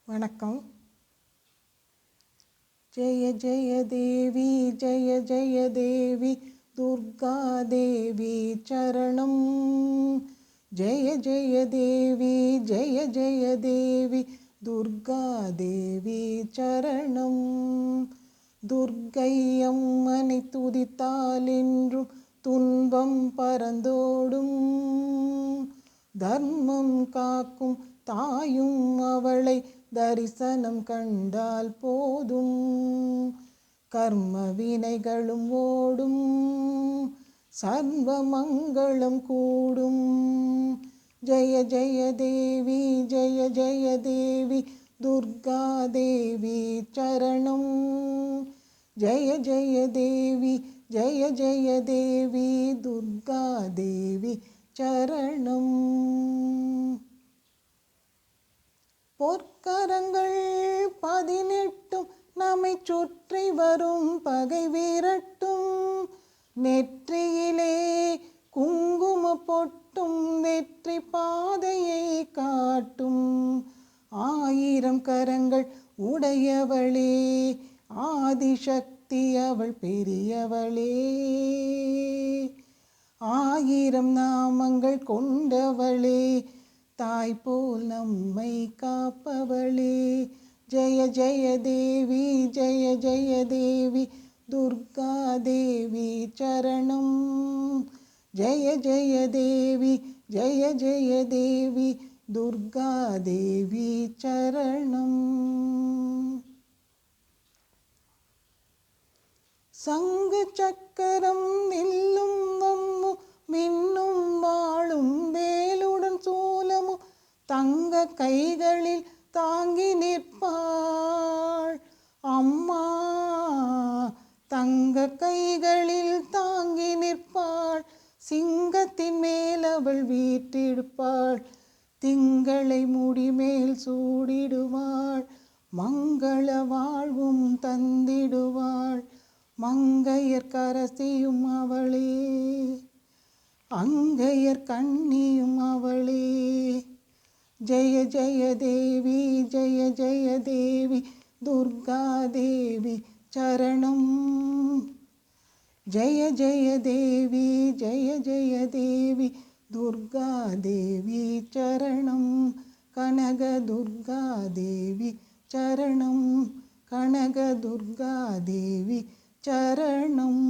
வணக்கம். ஜெய ஜெய தேவி ஜெய ஜெய தேவி துர்கா தேவி சரணம். ஜெய ஜெய தேவி ஜெய ஜெய தேவி துர்கா தேவி சரணம். துர்க்கை அம்மனை துதித்தால் என்றும் துன்பம் பறந்தோடும். தர்மம் காக்கும் தாயும் அவளை தரிசனம் கண்டால் போதும். கர்ம வினைகளும் ஓடும், சர்வ மங்களம் கூடும். ஜெய ஜெய தேவி ஜெய ஜெய தேவி துர்கா தேவி சரணம். ஜெய ஜெய தேவி ஜெய ஜெய தேவி துர்கா தேவி சரணம். பொற்கரங்கள் 18 நம்மை சுற்றி வரும் பகை விரட்டும். நெற்றியிலே குங்கும பொட்டும் வெற்றி பாதையை காட்டும். 1000 கரங்கள் உடையவளே, ஆதிசக்தி அவள் பெரியவளே. 1000 நாமங்கள் கொண்டவளே, தாய் போல் நம்மை காப்பவளே. ஜெய ஜெய தேவி ஜெய ஜெய தேவி துர்கா தேவி சரணம். ஜெய ஜெய தேவி ஜெய ஜெய தேவி துர்கா தேவி சரணம். சங்கு சக்கரம் நில்லும் வம்மு மின்னும் வாழும் வேலுடன் சூலமும் தங்க கைகளில் தாங்கி நிற்பாள் அம்மா. தங்க கைகளில் தாங்கி நிற்பாள். சிங்கத்தின் மேல் அவள் வீற்றிருப்பாள். திங்களை முடிமேல் சூடிடுவாள். மங்கள வாழ்வும் தந்திடுவாள். மங்கையர் கரசியும் அவளே, அங்கையர் கண்ணியும் அவளே. ஜெய ஜெய தேவி ஜெய ஜெய தேவி துர்கா தேவி சரணம். ஜெய ஜெய தேவி ஜெய ஜெய தேவி துர்கா தேவி சரணம். கனக துர்கா தேவி சரணம். கனக துர்கா தேவி சரணம்.